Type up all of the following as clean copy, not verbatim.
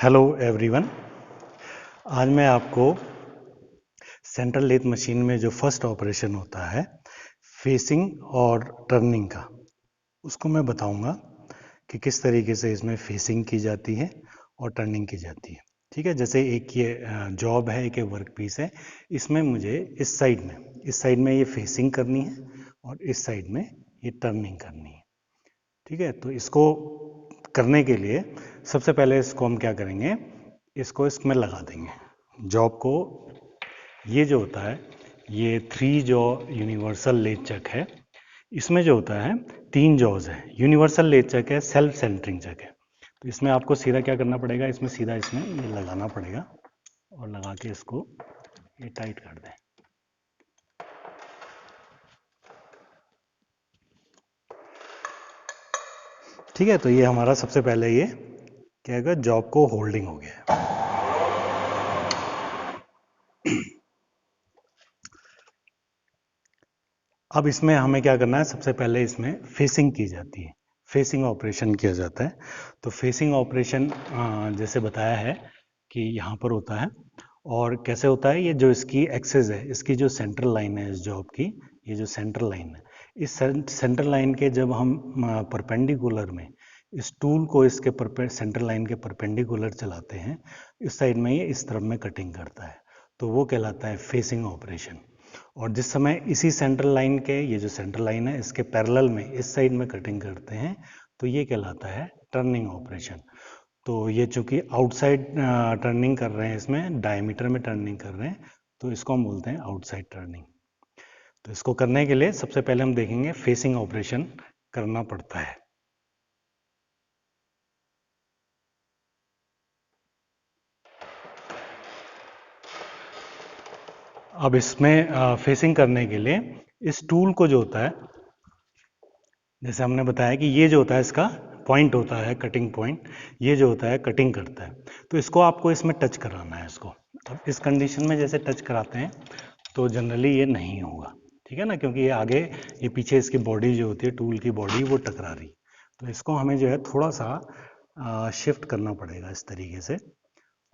Hello everyone. आज मैं आपको सेंट्रल लेथ मशीन में जो फर्स्ट ऑपरेशन होता है फेसिंग और टर्निंग का, उसको मैं बताऊंगा कि किस तरीके से इसमें फेसिंग की जाती है और टर्निंग की जाती है। ठीक है, जैसे एक ये जॉब है, एक ये वर्क पीस है। इसमें मुझे इस साइड में ये फेसिंग करनी है और इस साइड में ये टर्निंग करनी है। ठीक है, तो इसको करने के लिए सबसे पहले इसको हम क्या करेंगे, इसको इसमें लगा देंगे जॉब को। ये जो होता है ये 3 जॉ यूनिवर्सल लेथ चक है। इसमें जो होता है 3 जॉज है। यूनिवर्सल लेथ चक है, सेल्फ सेंटरिंग चक है। तो इसमें आपको सीधा क्या करना पड़ेगा, इसमें सीधा इसमें ये लगाना पड़ेगा और लगा के इसको ये टाइट कर दें। ठीक है, तो ये हमारा सबसे पहले ये क्या है, जॉब को होल्डिंग हो गया है। अब इसमें हमें क्या करना है, सबसे पहले इसमें फेसिंग की जाती है, फेसिंग ऑपरेशन किया जाता है। तो फेसिंग ऑपरेशन जैसे बताया है कि यहाँ पर होता है। और कैसे होता है, ये जो इसकी एक्सेस है, इसकी जो सेंट्रल लाइन है इस जॉब की, ये जो सेंट्रल लाइन है, इस सेंट्रल लाइन के जब हम परपेंडिकुलर में इस टूल को इसके सेंट्रल लाइन के परपेंडिकुलर चलाते हैं, इस साइड में ये इस तरफ में कटिंग करता है, तो वो कहलाता है फेसिंग ऑपरेशन। और जिस समय इसी सेंट्रल लाइन के, ये जो सेंट्रल लाइन है इसके पैरेलल में इस साइड में कटिंग करते हैं, तो ये कहलाता है टर्निंग ऑपरेशन। तो ये चूंकि आउटसाइड टर्निंग कर रहे हैं, इसमें डायमीटर में टर्निंग कर रहे हैं, तो इसको हम बोलते हैं आउटसाइड टर्निंग। तो इसको करने के लिए सबसे पहले हम देखेंगे फेसिंग ऑपरेशन करना पड़ता है। अब इसमें फेसिंग करने के लिए इस टूल को जो होता है, जैसे हमने बताया कि ये जो होता है इसका पॉइंट होता है, कटिंग पॉइंट, ये जो होता है कटिंग करता है। तो इसको आपको इसमें टच कराना है इसको। अब इस कंडीशन में जैसे टच कराते हैं तो जनरली ये नहीं होगा, ठीक है ना, क्योंकि ये आगे, ये पीछे इसकी बॉडी जो होती है, टूल की बॉडी वो टकरा रही। तो इसको हमें जो है थोड़ा सा शिफ्ट करना पड़ेगा इस तरीके से,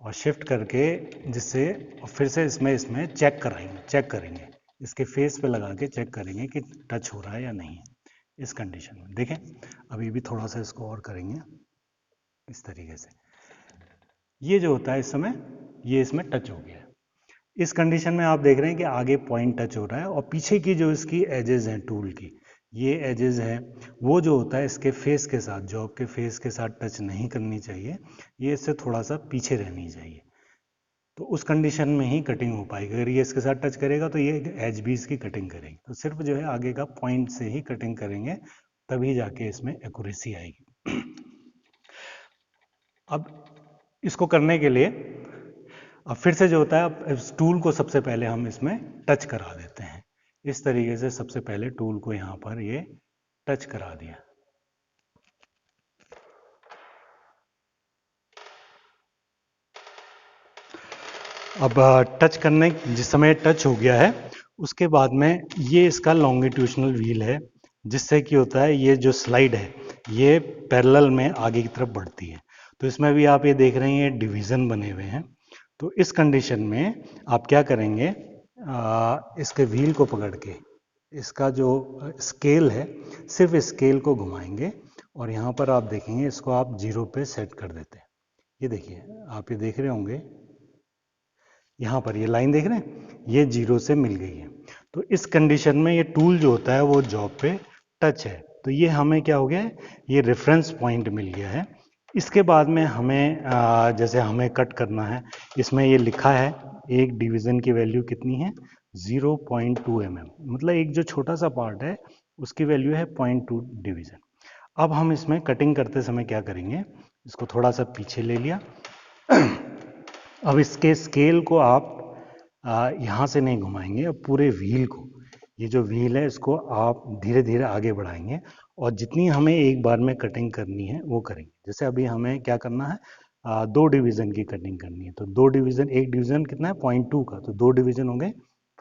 और शिफ्ट करके जिससे फिर से इसमें चेक करेंगे इसके फेस पे लगा के चेक करेंगे कि टच हो रहा है या नहीं। इस कंडीशन में देखें, अभी भी थोड़ा सा इसको और करेंगे इस तरीके से। ये जो होता है इस समय, ये इसमें टच हो गया है। इस कंडीशन में आप देख रहे हैं कि आगे पॉइंट टच हो रहा है, और पीछे की जो इसकी एजेस हैं टूल की, ये एजेस हैं, वो जो होता है इसके फेस के साथ, जॉब के फेस के साथ टच नहीं करनी चाहिए, ये इससे थोड़ा सा पीछे रहनी चाहिए। तो उस कंडीशन में ही कटिंग हो पाएगी। अगर ये इसके साथ टच करेगा तो ये एज भी इसकी कटिंग करेगी। तो सिर्फ जो है आगे का पॉइंट से ही कटिंग करेंगे, तभी जाके इसमें एक्यूरेसी आएगी। अब इसको करने के लिए अब फिर से जो होता है, अब इस टूल को सबसे पहले हम इसमें टच करा देते हैं। इस तरीके से सबसे पहले टूल को यहाँ पर ये टच करा दिया। अब टच करने, जिस समय टच हो गया है उसके बाद में ये इसका लॉन्गिट्यूशनल व्हील है, जिससे कि होता है ये जो स्लाइड है ये पैरेलल में आगे की तरफ बढ़ती है। तो इसमें भी आप ये देख रहे हैं, ये डिवीज़न बने हुए हैं। तो इस कंडीशन में आप क्या करेंगे, इसके व्हील को पकड़ के इसका जो स्केल है, सिर्फ स्केल को घुमाएंगे, और यहाँ पर आप देखेंगे इसको आप 0 पे सेट कर देते हैं। ये देखिए, आप ये देख रहे होंगे, यहाँ पर ये लाइन देख रहे हैं, ये 0 से मिल गई है। तो इस कंडीशन में ये टूल जो होता है वो जॉब पे टच है। तो ये हमें क्या हो गया है, ये रेफरेंस पॉइंट मिल गया है। इसके बाद में हमें जैसे हमें कट करना है, इसमें ये लिखा है एक डिवीज़न की वैल्यू कितनी है, 0.2 mm, मतलब एक जो छोटा सा पार्ट है उसकी वैल्यू है 0.2 डिवीज़न। अब हम इसमें कटिंग करते समय क्या करेंगे, इसको थोड़ा सा पीछे ले लिया। अब इसके स्केल को आप यहाँ से नहीं घुमाएंगे, अब पूरे व्हील को, ये जो व्हील है इसको आप धीरे धीरे आगे बढ़ाएंगे, और जितनी हमें एक बार में कटिंग करनी है वो करेंगे। जैसे अभी हमें क्या करना है, 2 डिवीज़न की कटिंग करनी है, तो 2 डिवीज़न, एक डिवीज़न कितना है 0.2 का, तो 2 डिवीज़न हो गए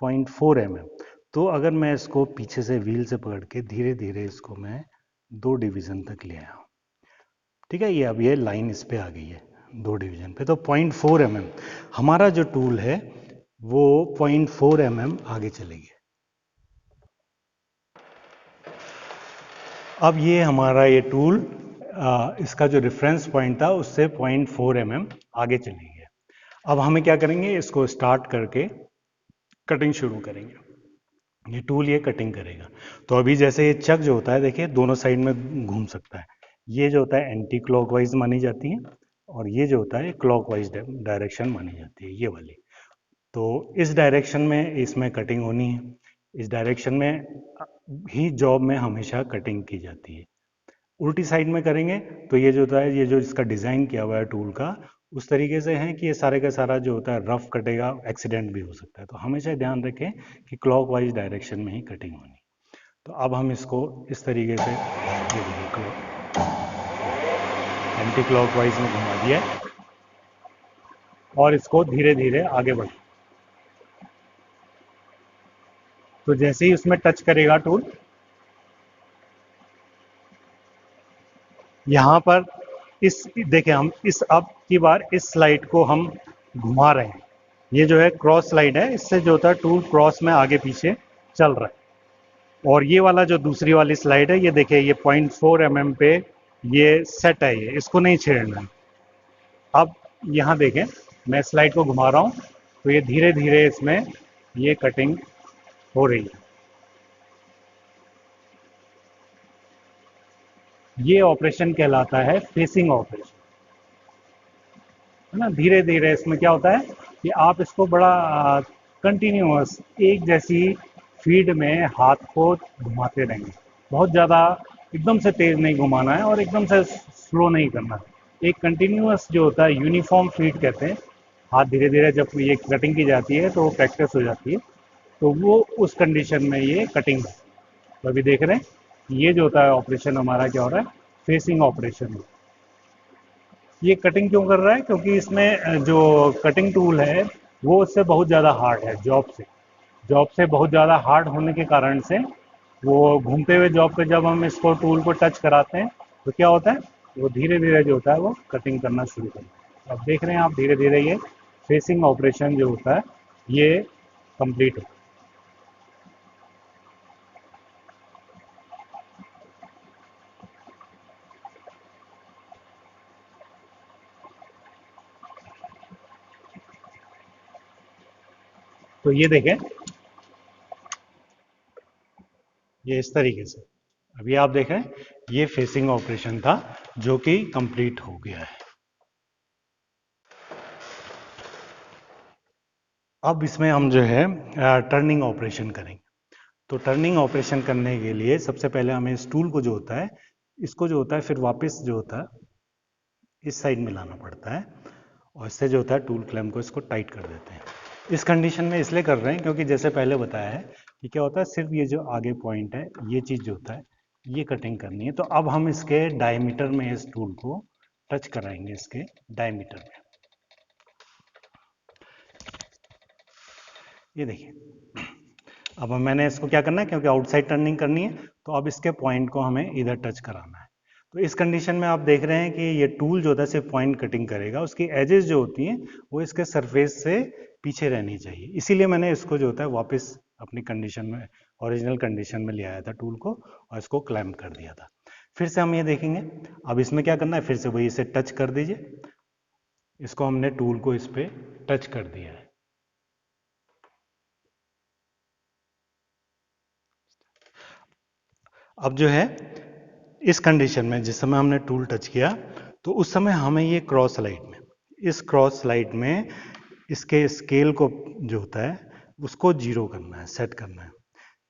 0.4 mm। तो अगर मैं इसको पीछे से व्हील से पकड़ के धीरे धीरे इसको मैं 2 डिवीज़न तक ले आया हूँ। ठीक है, ये अब ये लाइन इस पे आ गई है। 2 डिवीजन पे, तो 0.4 mm हमारा जो टूल है वो 0.4 mm आगे चलेगी। अब ये हमारा ये टूल इसका जो रेफरेंस पॉइंट था उससे 0.4 mm आगे चली गया। अब हमें क्या करेंगे, इसको स्टार्ट करके कटिंग शुरू करेंगे। ये टूल ये कटिंग करेगा। तो अभी जैसे ये चक जो होता है देखिए दोनों साइड में घूम सकता है। ये जो होता है एंटी क्लॉकवाइज मानी जाती है और ये जो होता है क्लॉकवाइज डायरेक्शन मानी जाती है, ये वाली। तो इस डायरेक्शन में इसमें कटिंग होनी है, इस डायरेक्शन में ही जॉब में हमेशा कटिंग की जाती है। उल्टी साइड में करेंगे तो ये जो होता है, ये जो इसका डिज़ाइन किया हुआ है टूल का उस तरीके से है कि ये सारे का सारा जो होता है रफ कटेगा, एक्सीडेंट भी हो सकता है। तो हमेशा ध्यान रखें कि क्लॉकवाइज डायरेक्शन में ही कटिंग होनी। तो अब हम इसको इस तरीके से ये देखिए एंटी क्लॉकवाइज में घुमा दिया और इसको धीरे धीरे आगे बढ़। तो जैसे ही उसमें टच करेगा टूल, यहाँ पर इस देखिए हम इस अब की बार इस स्लाइड को हम घुमा रहे हैं। ये जो है क्रॉस स्लाइड है, इससे जो होता है टूल क्रॉस में आगे पीछे चल रहा है। और ये वाला जो दूसरी वाली स्लाइड है, ये देखिए ये 0.4 mm पे ये सेट है, ये इसको नहीं छेड़ना है। अब यहाँ देखें मैं स्लाइड को घुमा रहा हूँ तो ये धीरे धीरे इसमें ये कटिंग हो रही है। ये ऑपरेशन कहलाता है फेसिंग ऑपरेशन, है ना। धीरे धीरे इसमें क्या होता है कि आप इसको बड़ा कंटिन्यूअस एक जैसी फीड में हाथ को घुमाते रहेंगे। बहुत ज़्यादा एकदम से तेज़ नहीं घुमाना है और एकदम से स्लो नहीं करना है। एक कंटिन्यूअस जो होता है यूनिफॉर्म फीड कहते हैं। हाथ धीरे धीरे जब ये कटिंग की जाती है तो वो प्रैक्टिस हो जाती है, तो वो उस कंडीशन में ये कटिंग है। तो अभी देख रहे हैं ये जो होता है ऑपरेशन हमारा क्या हो रहा है, फेसिंग ऑपरेशन। ये कटिंग क्यों कर रहा है, क्योंकि इसमें जो कटिंग टूल है वो उससे बहुत ज़्यादा हार्ड है, जॉब से बहुत ज़्यादा हार्ड होने के कारण से वो घूमते हुए जॉब पे जब हम इसको टूल को टच कराते हैं तो क्या होता है, वो धीरे धीरे जो होता है वो कटिंग करना शुरू करता है। अब देख रहे हैं आप धीरे धीरे ये फेसिंग ऑपरेशन जो होता है ये कंप्लीट हो। तो ये देखें ये इस तरीके से अभी आप देख रहे हैं ये फेसिंग ऑपरेशन था जो कि कंप्लीट हो गया है। अब इसमें हम जो है टर्निंग ऑपरेशन करेंगे। तो टर्निंग ऑपरेशन करने के लिए सबसे पहले हमें इस टूल को जो होता है इसको जो होता है फिर वापस जो होता है इस साइड में लाना पड़ता है और इससे जो होता है टूल क्लैंप को इसको टाइट कर देते हैं। इस कंडीशन में इसलिए कर रहे हैं क्योंकि जैसे पहले बताया है कि क्या होता है, सिर्फ ये जो आगे पॉइंट है ये चीज़ जो होता है ये कटिंग करनी है। तो अब हम इसके डायमीटर में इस टूल को टच कराएंगे, इसके डायमीटर में। ये देखिए अब मैंने इसको क्या करना है, क्योंकि आउटसाइड टर्निंग करनी है तो अब इसके पॉइंट को हमें इधर टच कराना है। तो इस कंडीशन में आप देख रहे हैं कि ये टूल जो होता है सिर्फ पॉइंट कटिंग करेगा, उसकी एजेस जो होती हैं वो इसके सरफेस से पीछे रहनी चाहिए। इसीलिए मैंने इसको जो होता है वापस अपनी कंडीशन में, ओरिजिनल कंडीशन में ले आया था टूल को और इसको क्लैम्प कर दिया था। फिर से हम ये देखेंगे अब इसमें क्या करना है, फिर से वही इसे टच कर दीजिए। इसको हमने टूल को इस पर टच कर दिया है। अब जो है इस कंडीशन में जिस समय हमने टूल टच किया तो उस समय हमें ये क्रॉस स्लाइड में, इस क्रॉस स्लाइड में इसके स्केल को जो होता है उसको जीरो करना है, सेट करना है।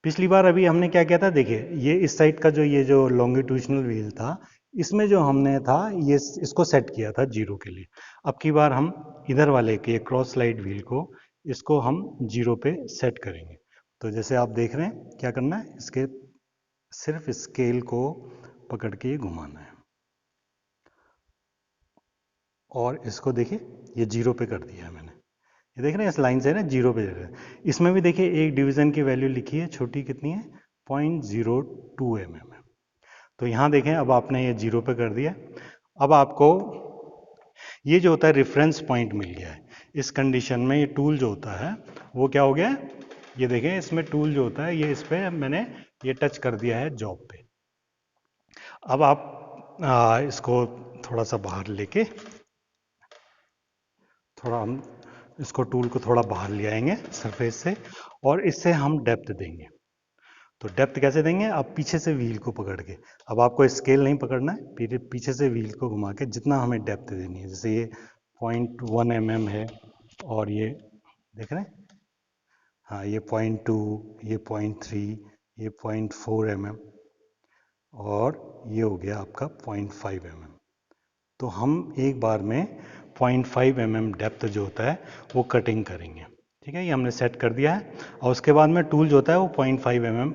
पिछली बार अभी हमने क्या किया था, देखिए ये इस साइड का जो ये जो लॉन्गिट्यूशनल व्हील था इसमें जो हमने था ये इसको सेट किया था जीरो के लिए। अब की बार हम इधर वाले के क्रॉस स्लाइड व्हील को इसको हम जीरो पे सेट करेंगे। तो जैसे आप देख रहे हैं क्या करना है, इसके सिर्फ स्केल को पकड़ के घुमाना है और इसको देखिए ये जीरो पे कर दिया है मैंने। ये देख रहे हैं इस लाइन से ना जीरो पे जा रहा है। इसमें भी देखिए एक डिवीजन की वैल्यू लिखी है, छोटी कितनी है 0.02 mm है। तो यहाँ देखें अब आपने ये जीरो पे कर दिया। अब आपको ये जो होता है रेफरेंस पॉइंट मिल गया है। इस कंडीशन में ये टूल जो होता है वो क्या हो गया है, ये देखें इसमें टूल जो होता है ये इस पे मैंने ये टच कर दिया है जॉब पे। अब आप इसको थोड़ा सा बाहर लेके, थोड़ा हम इसको टूल को थोड़ा बाहर ले आएंगे सरफेस से, और इससे हम डेप्थ देंगे। तो डेप्थ कैसे देंगे, आप पीछे से व्हील को पकड़ के, अब आपको स्केल नहीं पकड़ना है, पीछे से व्हील को घुमा के जितना हमें डेप्थ देनी है, जैसे ये 0.1 mm है, और ये देख रहे हैं, हाँ ये 0.2, ये 0.3, ये 0.4 mm, और ये हो गया आपका 0.5 mm। तो हम एक बार में 0.5 mm डेप्थ जो होता है वो कटिंग करेंगे। ठीक है, ये हमने सेट कर दिया है, और उसके बाद में टूल जो होता है वो 0.5 mm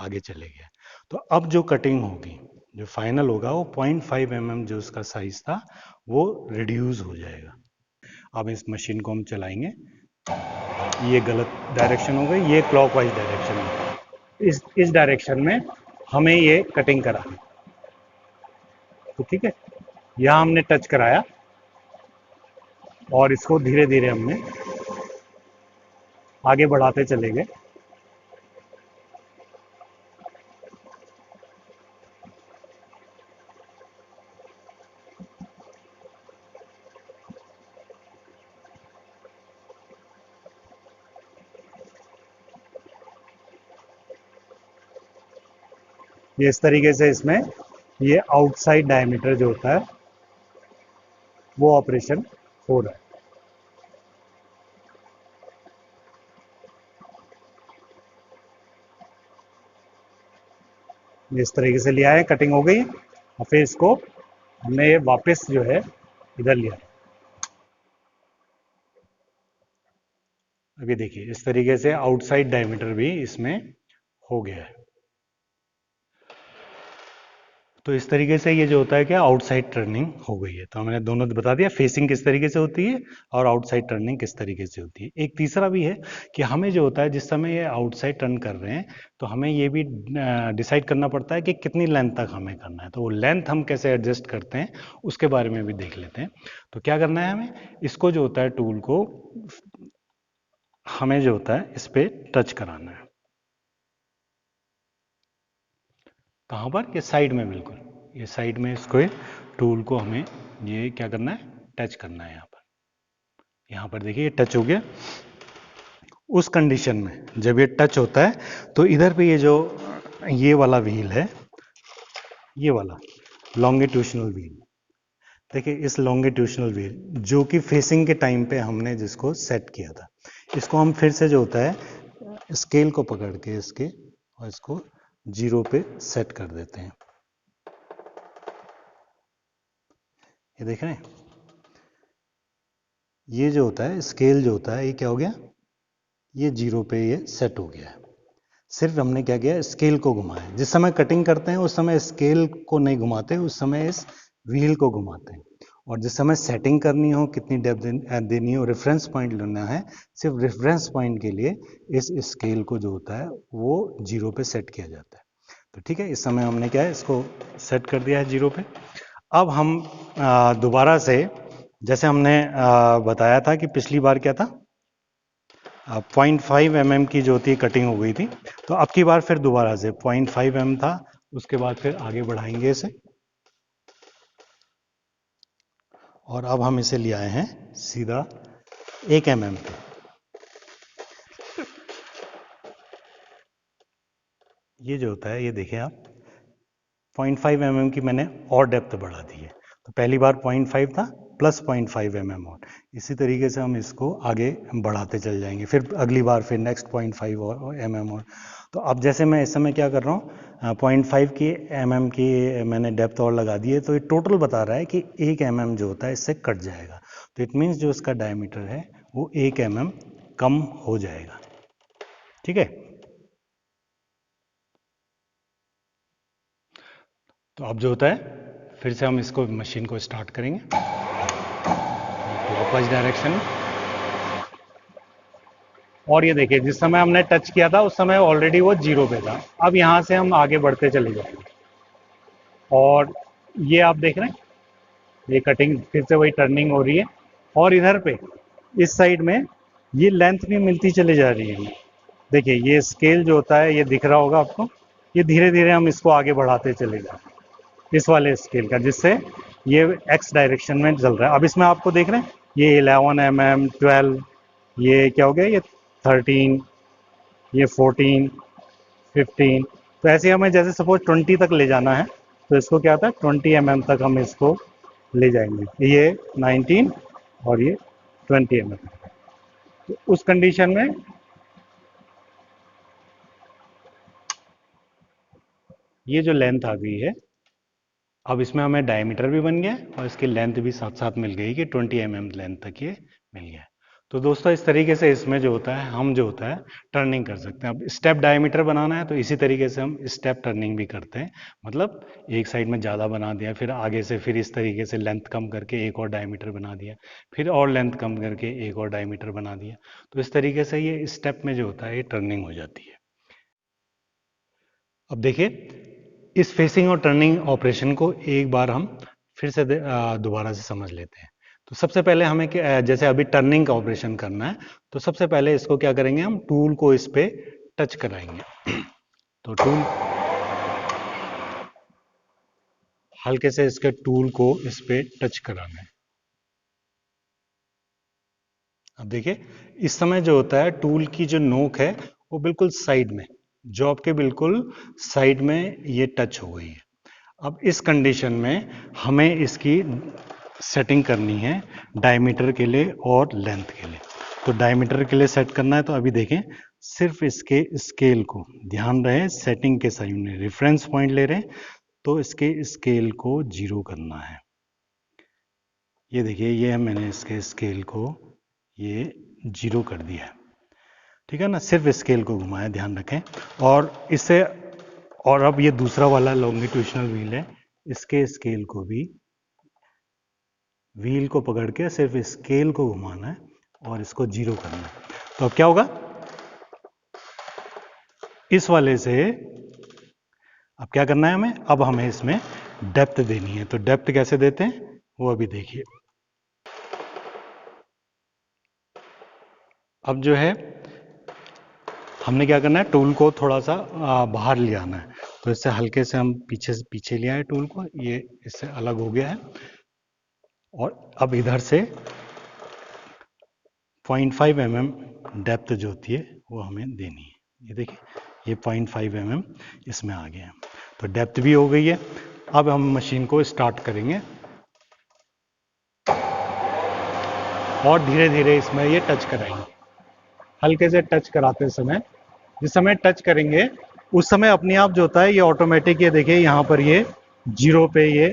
आगे चले गया। तो अब जो कटिंग होगी, जो फाइनल होगा, वो 0.5 mm जो उसका साइज था वो रिड्यूस हो जाएगा। अब इस मशीन को हम चलाएंगे, ये गलत डायरेक्शन हो गई, ये क्लॉकवाइज डायरेक्शन है, इस डायरेक्शन में हमें ये कटिंग करानी। तो ठीक है, यहाँ हमने टच कराया और इसको धीरे धीरे हमने आगे बढ़ाते चले गए। ये इस तरीके से इसमें ये आउटसाइड डायमीटर जो होता है वो ऑपरेशन हो रहा है। इस तरीके से लिया है, कटिंग हो गई, और फिर इसको हमने वापस जो है इधर लिया। अभी देखिए इस तरीके से आउटसाइड डायमीटर भी इसमें हो गया है। तो इस तरीके से ये जो होता है क्या, आउटसाइड टर्निंग हो गई है। तो मैंने दोनों बता दिया, फेसिंग किस तरीके से होती है और आउटसाइड टर्निंग किस तरीके से होती है। एक तीसरा भी है कि हमें जो होता है जिस समय ये आउटसाइड टर्न कर रहे हैं तो हमें ये भी डिसाइड करना पड़ता है कि कितनी लेंथ तक हमें करना है। तो वो लेंथ हम कैसे एडजस्ट करते हैं उसके बारे में भी देख लेते हैं। तो क्या करना है, हमें इसको जो होता है टूल को हमें जो होता है इस पर टच कराना है। कहाँ पर, ये साइड में, बिल्कुल ये साइड में इसको टूल को हमें ये क्या करना है, टच करना है। यहाँ पर देखिए ये टच हो गया। उस कंडीशन में जब ये टच होता है तो इधर पे ये जो ये वाला व्हील है, ये वाला लॉन्गिट्यूशनल व्हील, देखिए इस लॉन्गिट्यूशनल व्हील जो कि फेसिंग के टाइम पे हमने जिसको सेट किया था, इसको हम फिर से जो होता है स्केल को पकड़ के इसके और इसको 0 पे सेट कर देते हैं। ये देख रहे हैं, ये जो होता है स्केल जो होता है ये क्या हो गया, ये 0 पे ये सेट हो गया है। सिर्फ हमने क्या किया, स्केल को घुमाया। जिस समय कटिंग करते हैं उस समय स्केल को नहीं घुमाते, उस समय इस व्हील को घुमाते हैं। और जिस समय सेटिंग करनी हो, कितनी डेप्थ देनी हो, रेफरेंस पॉइंट लेना है, सिर्फ रेफरेंस पॉइंट के लिए इस स्केल को जो होता है वो 0 पे सेट किया जाता है। तो ठीक है, इस समय हमने क्या है, इसको सेट कर दिया है 0 पे। अब हम दोबारा से, जैसे हमने बताया था कि पिछली बार क्या था, 0.5 mm की जो थी कटिंग हो गई थी, तो अब की बार फिर दोबारा से 0.5 mm था, उसके बाद फिर आगे बढ़ाएंगे इसे, और अब हम इसे ले आए हैं सीधा 1 mm पे। ये जो होता है, ये देखें आप, 0.5 mm की मैंने और डेप्थ बढ़ा दी है। तो पहली बार 0.5 था प्लस 0.5 mm और इसी तरीके से हम इसको आगे बढ़ाते चल जाएंगे, फिर अगली बार फिर नेक्स्ट 0.5 और mm और। तो अब जैसे मैं इस समय क्या कर रहा हूँ, 0.5 की mm की मैंने डेप्थ और लगा दी है, तो ये टोटल बता रहा है कि 1 mm जो होता है इससे कट जाएगा। तो इट मीन्स जो इसका डायमीटर है वो 1 mm कम हो जाएगा। ठीक है, तो अब जो होता है फिर से हम इसको मशीन को स्टार्ट करेंगे क्लॉकवाइज डायरेक्शन में। और ये देखिए जिस समय हमने टच किया था उस समय ऑलरेडी वो 0 पे था। अब यहाँ से हम आगे बढ़ते चले जाएंगे, और ये आप देख रहे हैं ये कटिंग फिर से वही टर्निंग हो रही है, और इधर पे इस साइड में ये लेंथ भी मिलती चली जा रही है। देखिए ये स्केल जो होता है, ये दिख रहा होगा आपको, ये धीरे धीरे हम इसको आगे बढ़ाते चले जाते हैं इस वाले स्केल का, जिससे ये एक्स डायरेक्शन में चल रहा है। अब इसमें आपको देख रहे हैं ये 11 mm, 12, ये क्या हो गया, ये 13, ये 14, 15। तो ऐसे हमें जैसे सपोज 20 तक ले जाना है, तो इसको क्या होता है 20 mm तक हम इसको ले जाएंगे, ये 19 और ये 20 mm। तो उस कंडीशन में ये जो लेंथ आ गई है, अब इसमें हमें डायमीटर भी बन गया और इसकी लेंथ भी साथ साथ मिल गई कि 20 mm लेंथ तक ये मिल गया। तो दोस्तों इस तरीके से इसमें जो होता है, हम जो होता है टर्निंग कर सकते हैं। अब स्टेप डायमीटर बनाना है तो इसी तरीके से हम स्टेप टर्निंग भी करते हैं, मतलब एक साइड में ज़्यादा बना दिया, फिर आगे से फिर इस तरीके से लेंथ कम करके एक और डायमीटर बना दिया, फिर और लेंथ कम करके एक और डायमीटर बना दिया। तो इस तरीके से ये स्टेप में जो होता है ये टर्निंग हो जाती है। अब देखिए इस फेसिंग और टर्निंग ऑपरेशन को एक बार हम फिर से दोबारा से समझ लेते हैं। तो सबसे पहले हमें जैसे अभी टर्निंग का ऑपरेशन करना है, तो सबसे पहले इसको क्या करेंगे, हम टूल को इस पे टच कराएंगे। तो टूल हल्के से इसके टूल को इस पे टच कराना है। अब देखिए इस समय जो होता है टूल की जो नोक है वो बिल्कुल साइड में, जॉब के बिल्कुल साइड में ये टच हो गई है। अब इस कंडीशन में हमें इसकी सेटिंग करनी है डायमीटर के लिए और लेंथ के लिए। तो डायमीटर के लिए सेट करना है, तो अभी देखें सिर्फ इसके स्केल को, ध्यान रहे सेटिंग के साइड में रेफरेंस पॉइंट ले रहे हैं, तो इसके स्केल को 0 करना है। ये देखिए ये मैंने इसके स्केल को ये 0 कर दिया है, ठीक है ना, सिर्फ स्केल को घुमाया, ध्यान रखें। और इससे, और अब ये दूसरा वाला लॉन्गिट्यूशनल व्हील है, इसके स्केल को भी, व्हील को पकड़ के सिर्फ स्केल को घुमाना है और इसको 0 करना है। तो अब क्या होगा, इस वाले से अब क्या करना है हमें, अब हमें इसमें डेप्थ देनी है। तो डेप्थ कैसे देते हैं वो अभी देखिए। अब जो है हमने क्या करना है, टूल को थोड़ा सा बाहर ले आना है। तो इससे हल्के से हम पीछे से पीछे ले आए टूल को, ये इससे अलग हो गया है। और अब इधर से 0.5 mm डेप्थ जो होती है वो हमें देनी है। ये देखिए ये 0.5 mm इसमें आ गया है, तो डेप्थ भी हो गई है। अब हम मशीन को स्टार्ट करेंगे और धीरे धीरे इसमें ये टच कराएंगे। हल्के से टच कराते समय, जिस समय टच करेंगे उस समय अपने आप जो होता है ये ऑटोमेटिक, ये देखिए यहाँ पर ये 0 पे ये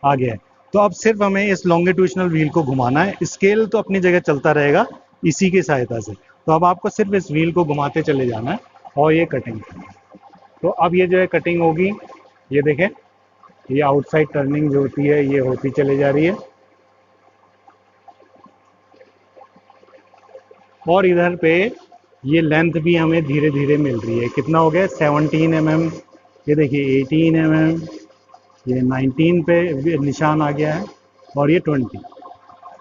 आ गया है। तो अब सिर्फ हमें इस लॉन्गिट्यूशनल व्हील को घुमाना है, स्केल तो अपनी जगह चलता रहेगा इसी की सहायता से। तो अब आपको सिर्फ इस व्हील को घुमाते चले जाना है और ये कटिंग करनी है। तो अब ये जो है कटिंग होगी, ये देखें ये आउटसाइड टर्निंग जो होती है ये होती चली जा रही है, और इधर पे ये लेंथ भी हमें धीरे धीरे मिल रही है। कितना हो गया 17 mm, ये देखिए 18 mm, ये 19 पे निशान आ गया है, और ये 20।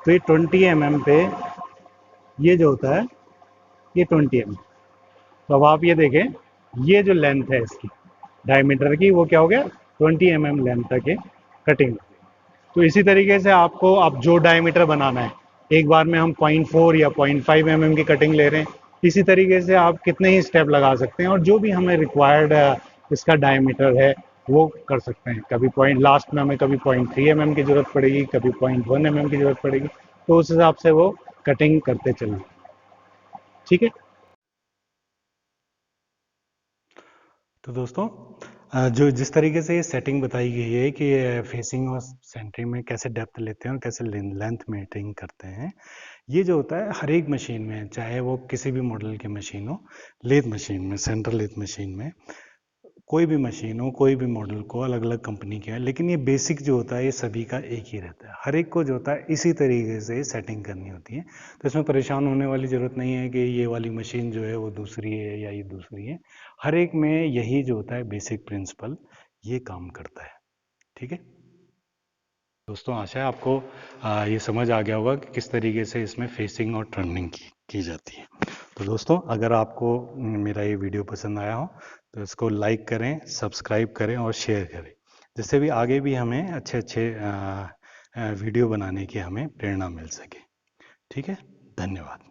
तो ये 20 mm पे ये जो होता है ये 20 mm। तो अब आप ये देखें ये जो लेंथ है इसकी डायमीटर की वो क्या हो गया 20 mm लेंथ तक ये कटिंग। तो इसी तरीके से आपको अब जो डायमीटर बनाना है, एक बार में हम 0.4 या 0.5 mm की कटिंग ले रहे हैं, इसी तरीके से आप कितने ही स्टेप लगा सकते हैं और जो भी हमें रिक्वायर्ड इसका डायमीटर है वो कर सकते हैं। कभी पॉइंट लास्ट में हमें कभी 0.3 mm की जरूरत पड़ेगी, कभी 0.1 mm की जरूरत पड़ेगी, तो उस हिसाब से वो कटिंग करते चलें, ठीक है। तो दोस्तों जो जिस तरीके से ये सेटिंग बताई गई है कि फेसिंग और सेंटरिंग में कैसे डेप्थ लेते हैं और कैसे लेंथ मेंटेन करते हैं, ये जो होता है हर एक मशीन में, चाहे वो किसी भी मॉडल की मशीन हो, लेथ मशीन में, सेंट्रल लेथ मशीन में, कोई भी मशीन हो, कोई भी मॉडल को, अलग अलग कंपनी के है, लेकिन ये बेसिक जो होता है ये सभी का एक ही रहता है। हर एक को जो होता है इसी तरीके से सेटिंग करनी होती है। तो इसमें परेशान होने वाली ज़रूरत नहीं है कि ये वाली मशीन जो है वो दूसरी है या ये दूसरी है। हर एक में यही जो होता है बेसिक प्रिंसिपल ये काम करता है, ठीक है। दोस्तों आशा है आपको ये समझ आ गया होगा कि किस तरीके से इसमें फेसिंग और टर्निंग की जाती है। तो दोस्तों अगर आपको मेरा ये वीडियो पसंद आया हो तो इसको लाइक करें, सब्सक्राइब करें और शेयर करें, जिससे भी आगे भी हमें अच्छे अच्छे वीडियो बनाने की हमें प्रेरणा मिल सके। ठीक है, धन्यवाद।